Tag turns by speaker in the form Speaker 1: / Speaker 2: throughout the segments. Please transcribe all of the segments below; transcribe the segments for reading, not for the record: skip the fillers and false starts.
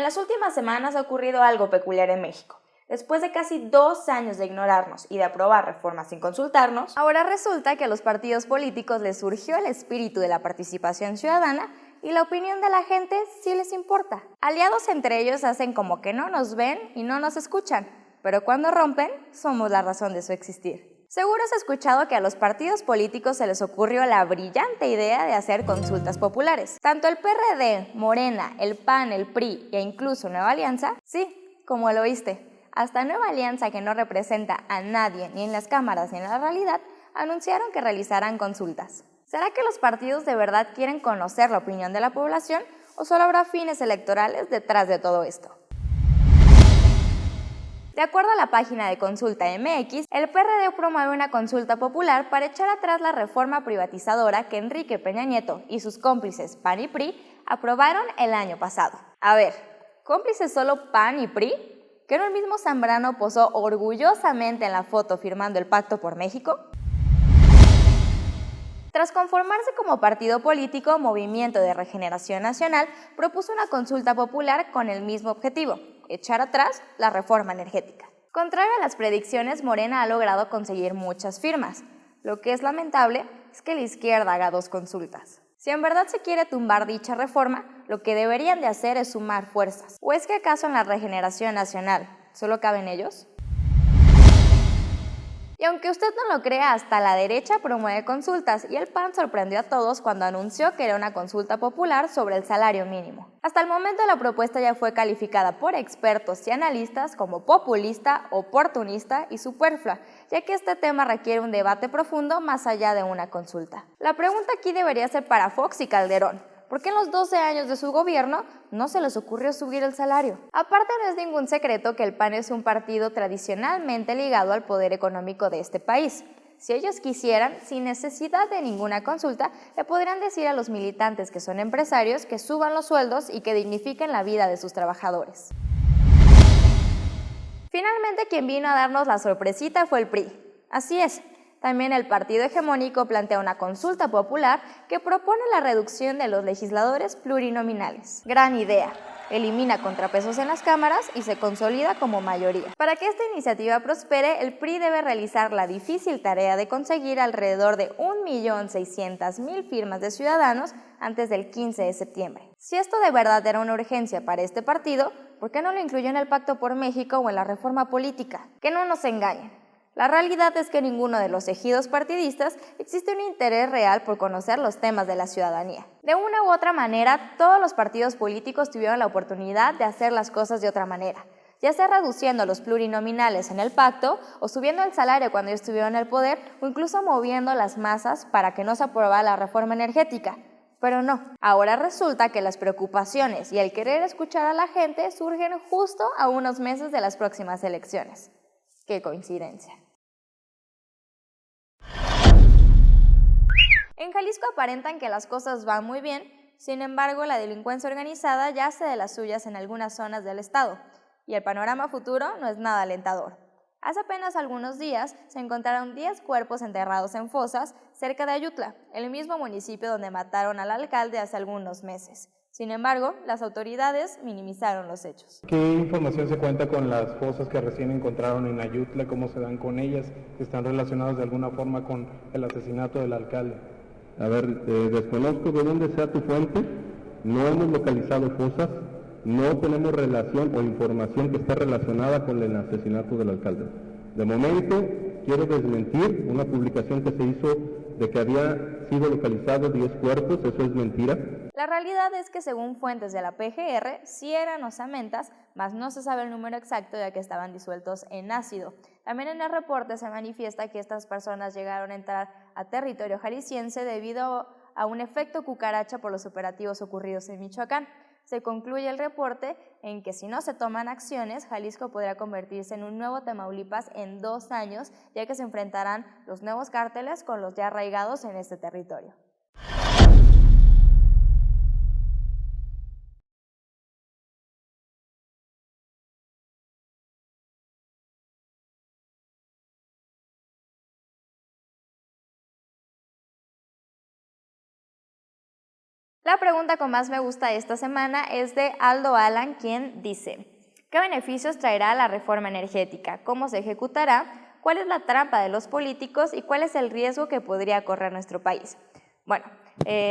Speaker 1: En las últimas semanas ha ocurrido algo peculiar en México. Después de casi 2 años de ignorarnos y de aprobar reformas sin consultarnos, ahora resulta que a los partidos políticos les surgió el espíritu de la participación ciudadana y la opinión de la gente sí les importa. Aliados entre ellos hacen como que no nos ven y no nos escuchan, pero cuando rompen, somos la razón de su existir. Seguro has escuchado que a los partidos políticos se les ocurrió la brillante idea de hacer consultas populares. Tanto el PRD, Morena, el PAN, el PRI e incluso Nueva Alianza, sí, como lo oíste, hasta Nueva Alianza, que no representa a nadie ni en las cámaras ni en la realidad, anunciaron que realizarán consultas. ¿Será que los partidos de verdad quieren conocer la opinión de la población o solo habrá fines electorales detrás de todo esto? De acuerdo a la página de Consulta MX, el PRD promueve una consulta popular para echar atrás la reforma privatizadora que Enrique Peña Nieto y sus cómplices PAN y PRI aprobaron el año pasado. A ver, ¿cómplices solo PAN y PRI? ¿Que no el mismo Zambrano posó orgullosamente en la foto firmando el Pacto por México? Tras conformarse como partido político, Movimiento de Regeneración Nacional propuso una consulta popular con el mismo objetivo: echar atrás la reforma energética. Contrario a las predicciones, Morena ha logrado conseguir muchas firmas. Lo que es lamentable es que la izquierda haga 2 consultas. Si en verdad se quiere tumbar dicha reforma, lo que deberían de hacer es sumar fuerzas. ¿O es que acaso en la Regeneración Nacional solo caben ellos? Y aunque usted no lo crea, hasta la derecha promueve consultas y el PAN sorprendió a todos cuando anunció que era una consulta popular sobre el salario mínimo. Hasta el momento la propuesta ya fue calificada por expertos y analistas como populista, oportunista y superflua, ya que este tema requiere un debate profundo más allá de una consulta. La pregunta aquí debería ser para Fox y Calderón: ¿por qué en los 12 años de su gobierno no se les ocurrió subir el salario? Aparte, no es ningún secreto que el PAN es un partido tradicionalmente ligado al poder económico de este país. Si ellos quisieran, sin necesidad de ninguna consulta, le podrían decir a los militantes que son empresarios que suban los sueldos y que dignifiquen la vida de sus trabajadores. Finalmente, quien vino a darnos la sorpresita fue el PRI. Así es. También el partido hegemónico plantea una consulta popular que propone la reducción de los legisladores plurinominales. Gran idea. Elimina contrapesos en las cámaras y se consolida como mayoría. Para que esta iniciativa prospere, el PRI debe realizar la difícil tarea de conseguir alrededor de 1.600.000 firmas de ciudadanos antes del 15 de septiembre. Si esto de verdad era una urgencia para este partido, ¿por qué no lo incluyó en el Pacto por México o en la reforma política? Que no nos engañen. La realidad es que en ninguno de los ejidos partidistas existe un interés real por conocer los temas de la ciudadanía. De una u otra manera, todos los partidos políticos tuvieron la oportunidad de hacer las cosas de otra manera, ya sea reduciendo los plurinominales en el pacto, o subiendo el salario cuando ellos estuvieron en el poder, o incluso moviendo las masas para que no se aprobara la reforma energética. Pero no, ahora resulta que las preocupaciones y el querer escuchar a la gente surgen justo a unos meses de las próximas elecciones. ¡Qué coincidencia! En Jalisco aparentan que las cosas van muy bien, sin embargo la delincuencia organizada ya hace de las suyas en algunas zonas del estado, y el panorama futuro no es nada alentador. Hace apenas algunos días se encontraron 10 cuerpos enterrados en fosas cerca de Ayutla, el mismo municipio donde mataron al alcalde hace algunos meses. Sin embargo, las autoridades minimizaron los hechos.
Speaker 2: ¿Qué información se cuenta con las fosas que recién encontraron en Ayutla? ¿Cómo se dan con ellas? ¿Están relacionadas de alguna forma con el asesinato del alcalde?
Speaker 3: A ver, desconozco de dónde sea tu fuente, no hemos localizado fosas, no tenemos relación o información que esté relacionada con el asesinato del alcalde. De momento, quiero desmentir una publicación que se hizo de que había sido localizado 10 cuerpos, eso es mentira.
Speaker 1: La realidad es que según fuentes de la PGR, sí eran osamentas, mas no se sabe el número exacto ya que estaban disueltos en ácido. También en el reporte se manifiesta que estas personas llegaron a entrar a territorio jalisciense debido a un efecto cucaracha por los operativos ocurridos en Michoacán. Se concluye el reporte en que si no se toman acciones, Jalisco podría convertirse en un nuevo Tamaulipas en 2 años, ya que se enfrentarán los nuevos cárteles con los ya arraigados en este territorio. La pregunta con más me gusta esta semana es de Aldo Alan, quien dice: ¿qué beneficios traerá la reforma energética? ¿Cómo se ejecutará? ¿Cuál es la trampa de los políticos? ¿Y cuál es el riesgo que podría correr nuestro país? Bueno,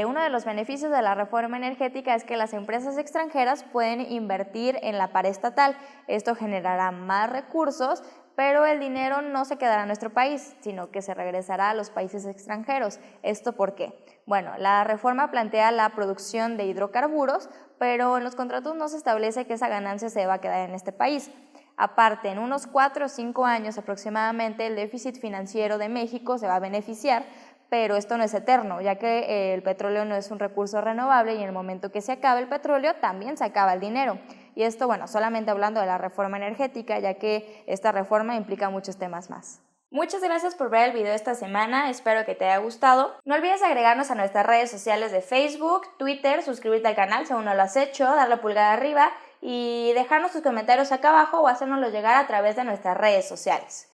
Speaker 1: uno de los beneficios de la reforma energética es que las empresas extranjeras pueden invertir en la paraestatal. Esto generará más recursos, pero el dinero no se quedará en nuestro país, sino que se regresará a los países extranjeros. ¿Esto por qué? Bueno, la reforma plantea la producción de hidrocarburos, pero en los contratos no se establece que esa ganancia se va a quedar en este país. Aparte, en unos 4 o 5 años aproximadamente, el déficit financiero de México se va a beneficiar, pero esto no es eterno, ya que el petróleo no es un recurso renovable y en el momento que se acabe el petróleo también se acaba el dinero. Y esto, bueno, solamente hablando de la reforma energética, ya que esta reforma implica muchos temas más. Muchas gracias por ver el video esta semana, espero que te haya gustado. No olvides agregarnos a nuestras redes sociales de Facebook, Twitter, suscribirte al canal si aún no lo has hecho, darle pulgar arriba y dejarnos tus comentarios acá abajo o hacérnoslo llegar a través de nuestras redes sociales.